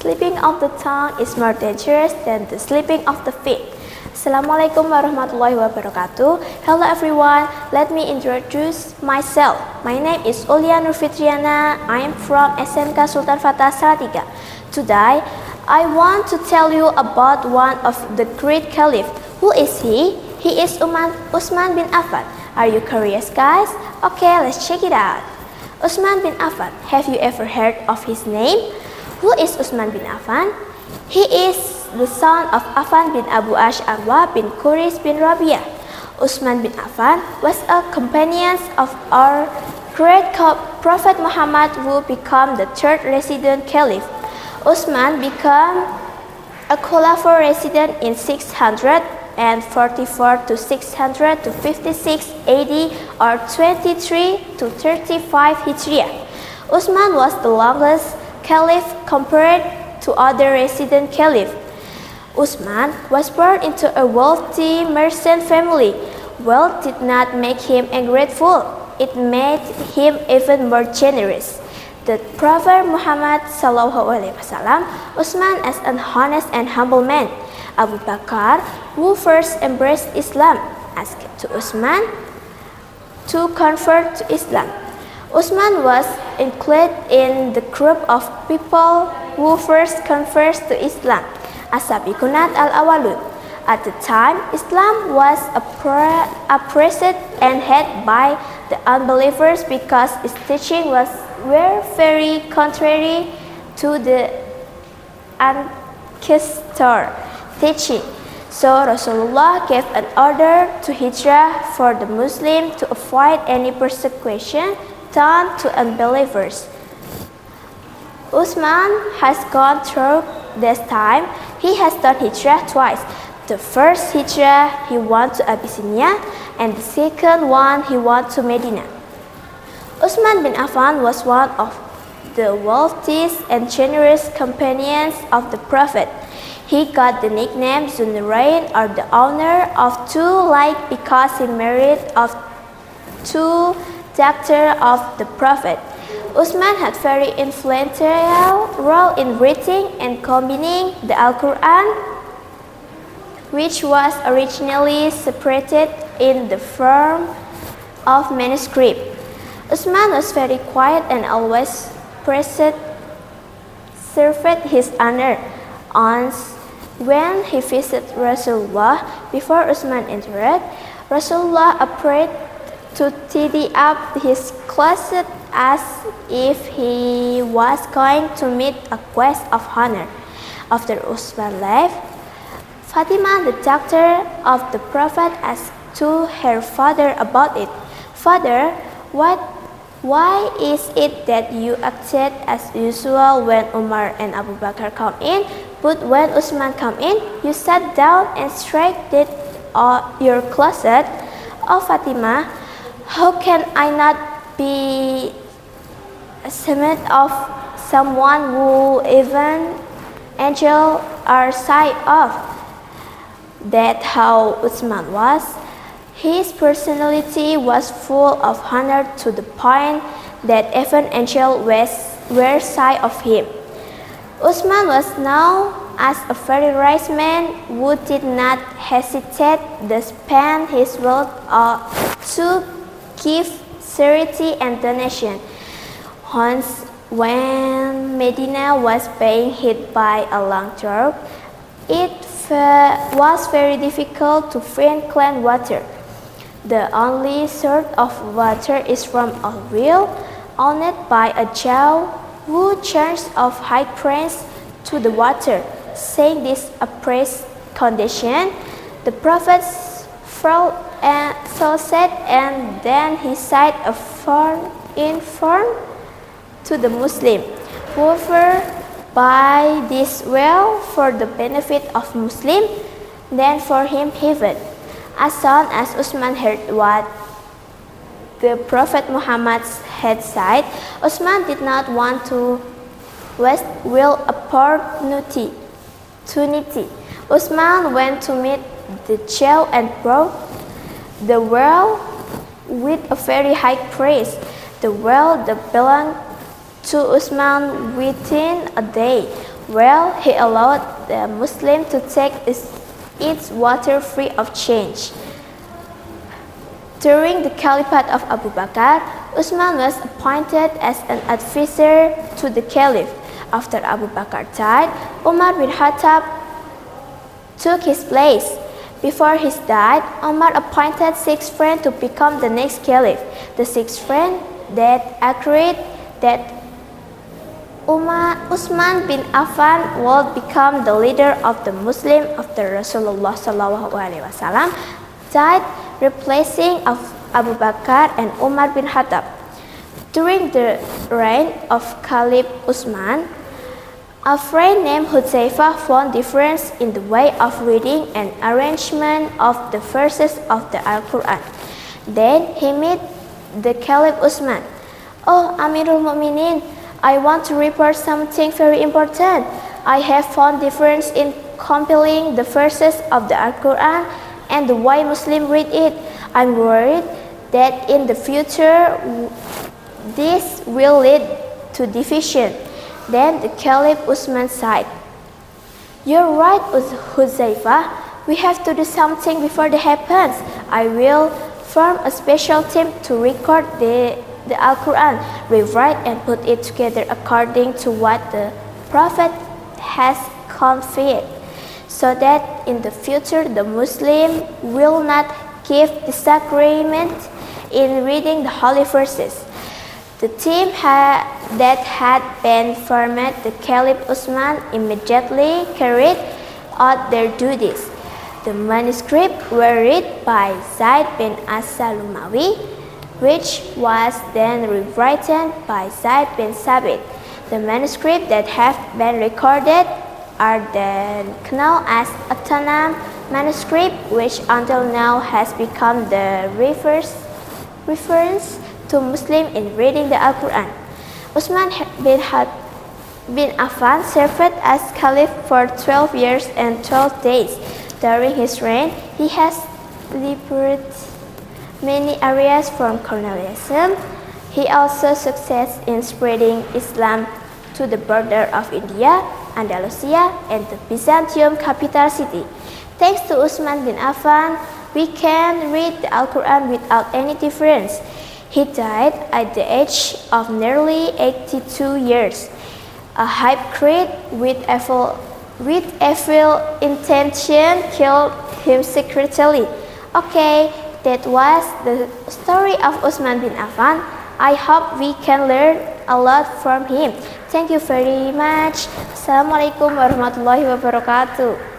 Slipping of the tongue is more dangerous than the slipping of the feet. Assalamualaikum warahmatullahi wabarakatuh. Hello everyone, let me introduce myself. My name is Ulia Nurfitriana. I am from SMK Sultan Fattah Salatiga. Today, I want to tell you about one of the great caliph. Who is he? He is Uthman bin Affan. Are you curious, guys? Okay, let's check it out. Uthman bin Affan. Have you ever heard of his name? Who is Uthman bin Affan? He is the son of Affan bin Abu Ash Anwa bin Quraish bin Rabi'ah. Uthman bin Affan was a companion of our great Prophet Muhammad, who became the third resident caliph. Uthman became a Khulafa resident in 644 to 656 AD or 23 to 35 Hijriah. Uthman was the longest caliph compared to other resident caliphs. Uthman was born into a wealthy merchant family. Wealth did not make him ungrateful, it made him even more generous. The Prophet Muhammad SAW Uthman as an honest and humble man. Abu Bakr, who first embraced Islam, asked to Uthman to convert to Islam. Uthman was included in the group of people who first converted to Islam, As-Sabiqunat al-Awwalun. At the time, Islam was oppressed and hated by the unbelievers because its teaching were very contrary to the ancestor teaching. So Rasulullah gave an order to hijrah for the Muslims to avoid any persecution done to unbelievers. Uthman has gone through this time. He has done hijrah twice. The first hijrah he went to Abyssinia, and the second one he went to Medina. Uthman bin Affan was one of the wealthiest and generous companions of the Prophet. He got the nickname Zunurain, or the owner of two lights, because he married of two daughters of the Prophet. Uthman had very influential role in reading and combining the Al-Quran, which was originally separated in the form of manuscript. Uthman was very quiet and always served his honor. Once, when he visited Rasulullah before Uthman entered, Rasulullah appeared to tidy up his closet as if he was going to meet a guest of honor. After Uthman left, Fatima, the daughter of the Prophet, asked to her father about it. Father, why is it that you acted as usual when Umar and Abu Bakr come in, but when Uthman come in, you sat down and straightened your closet? Oh Fatima, how can I not be ashamed of someone who even angels are shy of? That's how Uthman was. His personality was full of honor to the point that even angels were shy of him. Uthman was known as a very rich man who did not hesitate to spend his wealth to give charity and donation. Once, when Medina was being hit by a long drought, it was very difficult to find clean water. The only source of water is from a well owned by a Jew who charged of high price to the water. Saying this oppressed condition, the Prophet felt so sad, and then he set a farm to the Muslim. Whoever buy this well for the benefit of Muslim, then for him heaven. As soon as Uthman heard what the Prophet Muhammad had said, Uthman did not want to waste will opportunity. Uthman went to meet the Jew and brought the well with a very high price. The well that belonged to Uthman within a day. where he allowed the Muslim to take its water free of charge. During the Caliphate of Abu Bakr, Uthman was appointed as an advisor to the Caliph. After Abu Bakr died, Umar bin Khattab took his place. Before he died, Umar appointed 6 friends to become the next Caliph. The 6 friends that agreed that Uthman bin Affan would become the leader of the Muslim after Rasulullah SAW died, replacing Abu Bakr and Umar bin Khattab. During the reign of Caliph Uthman, a friend named Hudzaifah found difference in the way of reading and arrangement of the verses of the Al-Quran. Then he met the Caliph Uthman. "Oh, Amirul Mu'minin, I want to report something very important. I have found difference in compiling the verses of the Al-Quran and the way Muslims read it. I'm worried that in the future this will lead to division." Then the Caliph Uthman said, "You're right, Hudzaifah. We have to do something before that happens. I will form a special team to record the Al-Quran, rewrite and put it together according to what the Prophet has conveyed, so that in the future the Muslim will not give disagreement in reading the holy verses." The team that had been formed, the Caliph Uthman immediately carried out their duties. The manuscripts were read by Zaid bin As-Salumawi, which was then rewritten by Zaid bin Sabit. The manuscripts that have been recorded are then known as autonomous manuscript, which until now has become the reference to Muslims in reading the Al-Quran. Uthman bin Affan served as Caliph for 12 years and 12 days. During his reign, he has liberated many areas from colonialism. He also succeeded in spreading Islam to the border of India, Andalusia, and the Byzantium capital city. Thanks to Uthman bin Affan, we can read the Al-Quran without any difference. He died at the age of nearly 82 years. A hypocrite with evil intention killed him secretly. Okay, that was the story of Uthman bin Affan. I hope we can learn a lot from him. Thank you very much. Assalamualaikum warahmatullahi wabarakatuh.